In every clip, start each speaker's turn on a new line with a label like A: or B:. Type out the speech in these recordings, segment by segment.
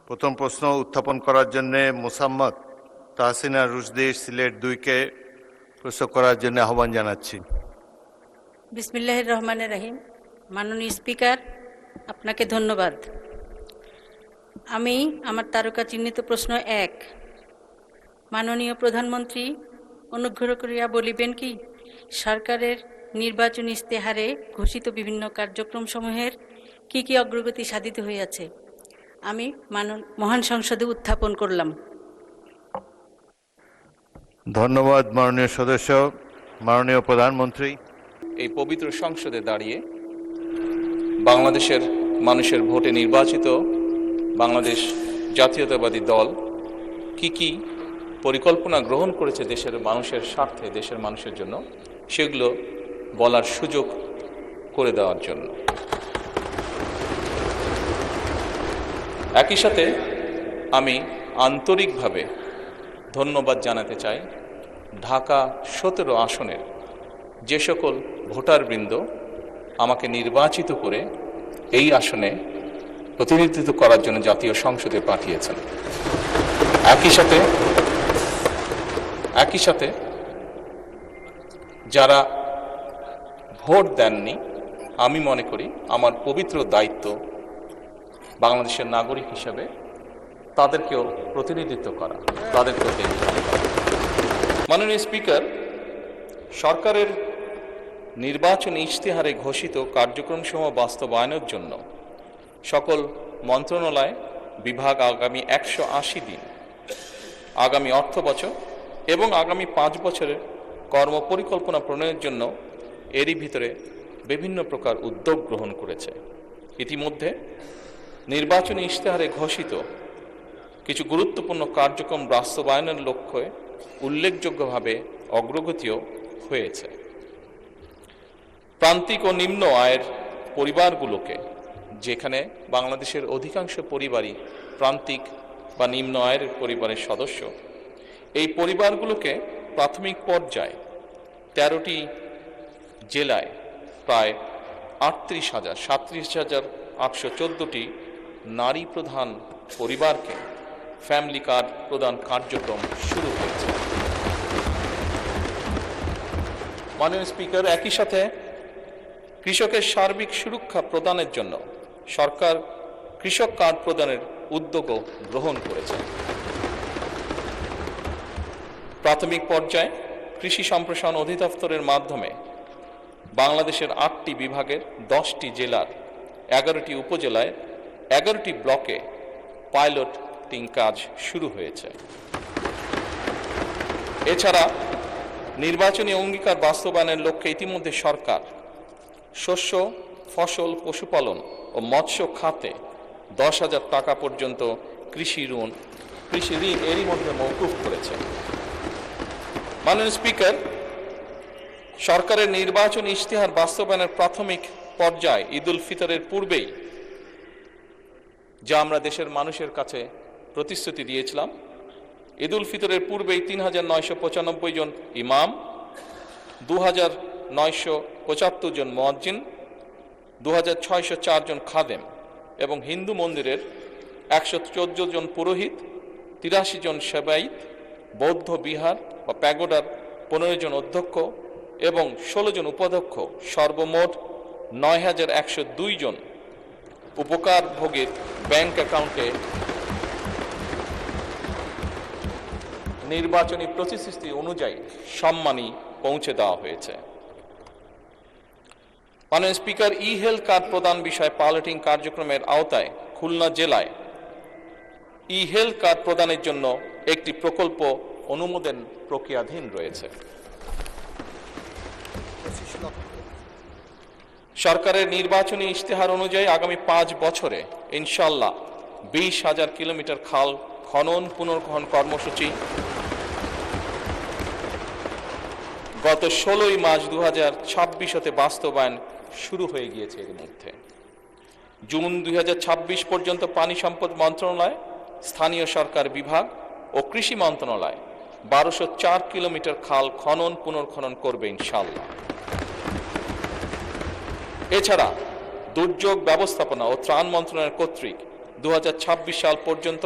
A: প্রথম প্রশ্ন উত্থাপন করার জন্য মোসাম্মদ তাহসিনা রুশদি সিলেট 2-কে প্রশ্ন করার জন্য আহ্বান জানাচ্ছি।
B: বিসমিল্লাহির রহমানির রহিম। মাননীয় স্পিকার, আপনাকে ধন্যবাদ। আমি আমার তারকা চিহ্নিত প্রশ্ন 1, মাননীয় প্রধানমন্ত্রী অনুগ্রহ করিয়া বলিবেন কি সরকারের নির্বাচনী ইস্তেহারে ঘোষিত বিভিন্ন কার্যক্রমসমূহের কি কি অগ্রগতি সাধিত হইয়াছে? আমি মহান সংসদে উত্থাপন করলাম।
A: ধন্যবাদ মাননীয় সদস্য। মাননীয় প্রধানমন্ত্রী।
C: এই পবিত্র সংসদে দাঁড়িয়ে বাংলাদেশের মানুষের ভোটে নির্বাচিত বাংলাদেশ জাতীয়তাবাদী দল কি কি পরিকল্পনা গ্রহণ করেছে দেশের মানুষের স্বার্থে, দেশের মানুষের জন্য, সেগুলো বলার সুযোগ করে দেওয়ার জন্য। একই সাথে আমি আন্তরিকভাবে ধন্যবাদ জানাতে চাই ঢাকা 17 আসনের যে সকল ভোটারবৃন্দ আমাকে নির্বাচিত করে এই আসনে প্রতিনিধিত্ব করার জন্য জাতীয় সংসদে পাঠিয়েছেন। একই সাথে যারা ভোট দেননি, আমি মনে করি আমার পবিত্র দায়িত্ব বাংলাদেশের নাগরিক হিসেবে তাদেরকেও প্রতিনিধিত্ব করা, তাদেরকেও দেখভাল করা। মাননীয় স্পিকার, সরকারের নির্বাচনী ইশতেহারে ঘোষিত কার্যক্রমসমূহ বাস্তবায়নের জন্য সকল মন্ত্রণালয় বিভাগ আগামী 180 দিন, আগামী অর্থ বছর এবং আগামী 5 বছরের কর্মপরিকল্পনা প্রণয়নের জন্য এরই ভিতরে বিভিন্ন প্রকার উদ্যোগ গ্রহণ করেছে। ইতিমধ্যে নির্বাচনী ইশতেহারে ঘোষিত কিছু গুরুত্বপূর্ণ কার্যক্রম বাস্তবায়নের লক্ষ্যে উল্লেখযোগ্যভাবে অগ্রগতিও হয়েছে। প্রান্তিক ও নিম্ন আয়ের পরিবারগুলোকে, যেখানে বাংলাদেশের অধিকাংশ পরিবারই প্রান্তিক বা নিম্ন আয়ের পরিবারের সদস্য, এই পরিবারগুলোকে প্রাথমিক পর্যায়ে 13টি জেলায় প্রায় 37,814টি নারী প্রধান পরিবারকে ফ্যামিলি কার্ড প্রদান কার্যক্রম শুরু হয়েছে। মাননীয় স্পিকার, একই সাথে কৃষকের সার্বিক সুরক্ষা প্রদানের জন্য সরকার কৃষক কার্ড প্রদানের উদ্যোগও গ্রহণ করেছে। প্রাথমিক পর্যায়ে কৃষি সম্প্রসারণ অধিদপ্তরের মাধ্যমে বাংলাদেশের 8টি বিভাগের 10টি জেলার 11টি উপজেলায় 11টি ব্লকে পাইলটিং কাজ শুরু হয়েছে। এছাড়া নির্বাচনী অঙ্গীকার বাস্তবায়নের লক্ষ্যে ইতিমধ্যে সরকার শস্য, ফসল, পশুপালন ও মৎস্য খাতে 10,000 টাকা পর্যন্ত কৃষি ঋণ এরই মধ্যে মওকুফ করেছে। মাননীয় স্পিকার, সরকারের নির্বাচনী ইশতেহার বাস্তবায়নের প্রাথমিক পর্যায়ে ঈদ উল ফিতরের পূর্বেই যা আমরা দেশের মানুষের কাছে প্রতিশ্রুতি দিয়েছিলাম, ঈদ উল ফিতরের পূর্বেই 3,995 জন ইমাম, 2,975 জন মুয়াজ্জিন, 2,604 জন খাদেম এবং হিন্দু মন্দিরের 114 জন পুরোহিত, 83 জন সেবায়িত, বৌদ্ধ বিহার বা প্যাগোডার 15 জন অধ্যক্ষ এবং 16 জন উপাধ্যক্ষ, সর্বমোট 9,102 জন উপকারভোগীর ব্যাংক অ্যাকাউন্টে নির্বাচনী প্রতিশ্রুতি অনুযায়ী সম্মানী পৌঁছে দেওয়া হয়েছে। মাননীয় স্পিকার, ই হেলথ কার্ড প্রদান বিষয়ে পাইলটিং কার্যক্রমের আওতায় খুলনা জেলায় ই হেলথ কার্ড প্রদানের জন্য একটি প্রকল্প অনুমোদন প্রক্রিয়াধীন রয়েছে। সরকারের নির্বাচনী ইশতেহার অনুযায়ী আগামী 5 বছরে ইনশাল্লাহ 20,000 কিলোমিটার খাল খনন পুনর্খনন কর্মসূচি গত 16 মার্চ 2026 হতে বাস্তবায়ন শুরু হয়ে গিয়েছে। এর মধ্যে জুন 2026 পর্যন্ত পানি সম্পদ মন্ত্রণালয়, স্থানীয় সরকার বিভাগ ও কৃষি মন্ত্রণালয় 1204 কিলোমিটার খাল খনন পুনর্খনন করবে ইনশাল্লাহ। এছাড়া দুর্যোগ ব্যবস্থাপনা ও ত্রাণ মন্ত্রণালয় কর্তৃক 2026 সাল পর্যন্ত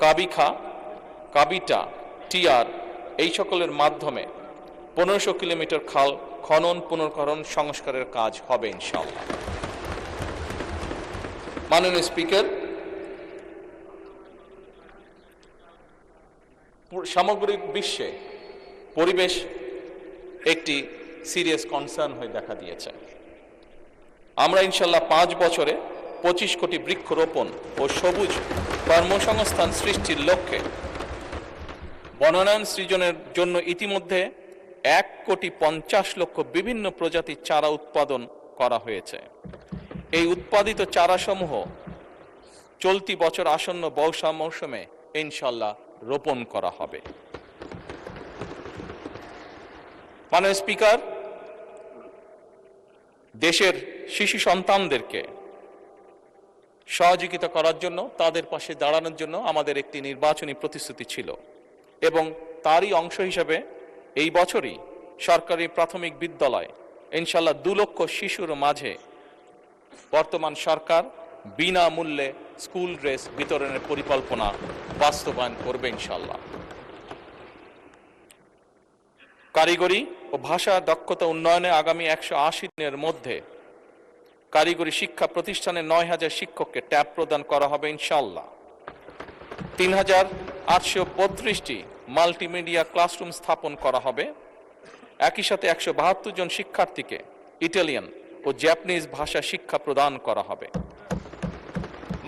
C: কাবিখা, কাবিটা, টিআর এই সকলের মাধ্যমে 1500 কিলোমিটার খাল খনন পুনর্খনন সংস্কারের কাজ হবে ইনশাআল্লাহ। মাননীয় স্পিকার, সামগ্রিক বিশ্বে পরিবেশ একটি সিরিয়াস কনসার্ন হয়ে দেখা দিয়েছে। আমরা ইনশাল্লাহ 5 বছরে 25 কোটি বৃক্ষরোপণ ও সবুজ কর্মসংস্থান সৃষ্টির লক্ষ্যে বনায়ন সৃজনের জন্য ইতিমধ্যে 1,50,00,000 বিভিন্ন প্রজাতির চারা উৎপাদন করা হয়েছে। এই উৎপাদিত চারাসমূহ চলতি বছর আসন্ন বর্ষা মৌসুমে ইনশাল্লাহ রোপণ করা হবে। মাননীয় স্পিকার, দেশের শিশু সন্তানদেরকে সহযোগিতা করার জন্য, তাদের পাশে দাঁড়ানোর জন্য আমাদের একটি নির্বাচনী প্রতিশ্রুতি ছিল এবং তারই অংশ হিসেবে এই বছরই সরকারি প্রাথমিক বিদ্যালয় ইনশাল্লাহ 2 লক্ষ শিশুর মাঝে বর্তমান সরকার বিনামূল্যে স্কুল ড্রেস বিতরণের পরিকল্পনা বাস্তবায়ন করবে ইনশাল্লাহ। কারিগরি ও ভাষা দক্ষতা উন্নয়নে আগামী 180 দিনের মধ্যে কারিগরি শিক্ষা প্রতিষ্ঠানে 9,000 শিক্ষককে ট্যাব প্রদান করা হবে ইনশাল্লাহ। 3,832টি মাল্টিমিডিয়া ক্লাসরুম স্থাপন করা হবে। একই সাথে 172 জন শিক্ষার্থীকে ইটালিয়ান ও জাপানিজ ভাষা শিক্ষা প্রদান করা হবে।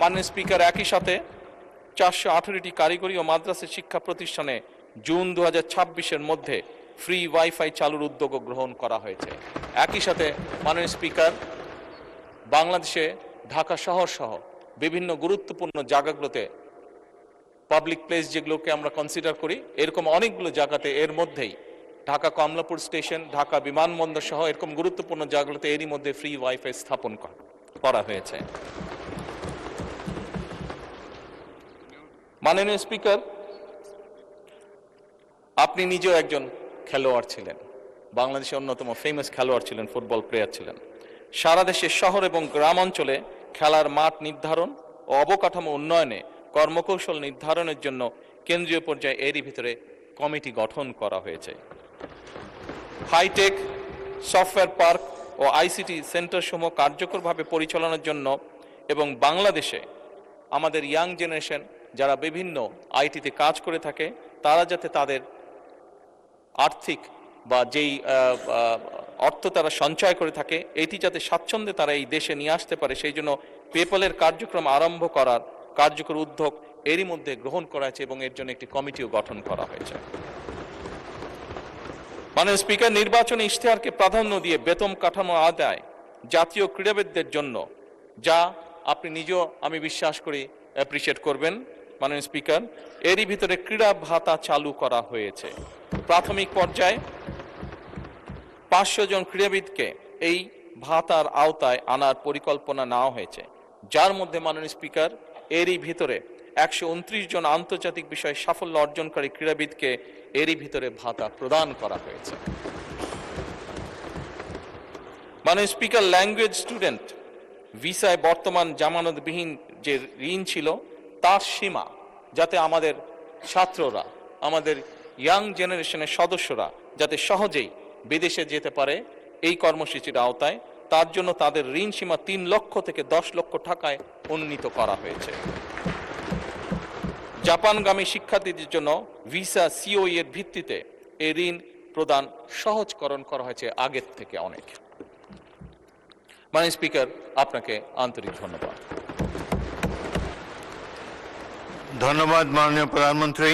C: মাননীয় স্পিকার, একই সাথে 418টি কারিগরি ও মাদ্রাসা শিক্ষা প্রতিষ্ঠানে জুন 2026-এর মধ্যে ফ্রি ওয়াইফাই চালুর উদ্যোগ গ্রহণ করা হয়েছে। একই সাথে মাননীয় স্পিকার, বাংলাদেশে ঢাকা শহর সহ বিভিন্ন গুরুত্বপূর্ণ জায়গাগুলোতে পাবলিক প্লেস যেগুলোকে আমরা কনসিডার করি, এরকম অনেকগুলো জায়গাতে এর মধ্যেই ঢাকা কমলাপুর স্টেশন, ঢাকা বিমানবন্দর সহ এরকম গুরুত্বপূর্ণ জায়গাগুলোতে এরই মধ্যে ফ্রি ওয়াইফাই স্থাপন করা হয়েছে। মাননীয় স্পিকার, আপনি নিজেও একজন খেলোয়াড় ছিলেন, বাংলাদেশের অন্যতম ফেমাস খেলোয়াড় ছিলেন, ফুটবল প্লেয়ার ছিলেন। সারা দেশের শহর এবং গ্রাম অঞ্চলে খেলার মাঠ নির্ধারণ ও অবকাঠামো উন্নয়নে কর্মকৌশল নির্ধারণের জন্য কেন্দ্রীয় পর্যায়ে এরই ভিতরে কমিটি গঠন করা হয়েছে। হাইটেক সফটওয়্যার পার্ক ও আইসিটি সেন্টার সমূহ কার্যকরভাবে পরিচালনার জন্য এবং বাংলাদেশে আমাদের ইয়াং জেনারেশন যারা বিভিন্ন আইটিতে কাজ করে থাকে তারা যাতে তাদের আর্থিক বা যেই অর্থ তারা সঞ্চয় করে থাকে এটি যাতে স্বাচ্ছন্দ্যে তারা এই দেশে নিয়ে আসতে পারে, সেই জন্য পেপলের কার্যক্রম আরম্ভ করার কার্যকর উদ্যোগ এরই মধ্যে গ্রহণ করা হয়েছে এবং এর জন্য একটি কমিটিও গঠন করা হয়েছে। মাননীয় স্পিকার, নির্বাচনী ইশতেহারকে প্রাধান্য দিয়ে বেতন কাঠামো আদায় জাতীয় ক্রীড়াবিদদের জন্য, যা আপনি নিজেও আমি বিশ্বাস করি অ্যাপ্রিসিয়েট করবেন মাননীয় স্পিকার, এরই ভিতরে ক্রীড়া ভাতা চালু করা হয়েছে। প্রাথমিক পর্যায়ে 500 জন ক্রীড়াবিদকে এই ভাতার আওতায় আনার পরিকল্পনা নেওয়া হয়েছে, যার মধ্যে মাননীয় স্পিকার এরই ভিতরে 129 জন আন্তর্জাতিক বিষয়ে সাফল্য অর্জনকারী ক্রীড়াবিদকে এরই ভিতরে ভাতা প্রদান করা হয়েছে। মাননীয় স্পিকার, ল্যাঙ্গুয়েজ স্টুডেন্ট ভিসায় বর্তমান জামানতবিহীন যে ঋণ ছিল তার সীমা যাতে আমাদের ছাত্ররা, আমাদের ইয়াং জেনারেশনের সদস্যরা যাতে সহজেই বিদেশে যেতে পারে এই কর্মসূচির আওতায়, তার জন্য তাদের ঋণ সীমা 3 লক্ষ থেকে 10 লক্ষ টাকায় উন্নীত করা হয়েছে। জাপানগামী শিক্ষার্থীদের জন্য ভিসা সিওই এর ভিত্তিতে এই ঋণ প্রদান সহজকরণ করা হয়েছে আগের থেকে অনেক। মাননীয় স্পিকার, আপনাকে আন্তরিক ধন্যবাদ।
A: ধন্যবাদ মাননীয় প্রধানমন্ত্রী।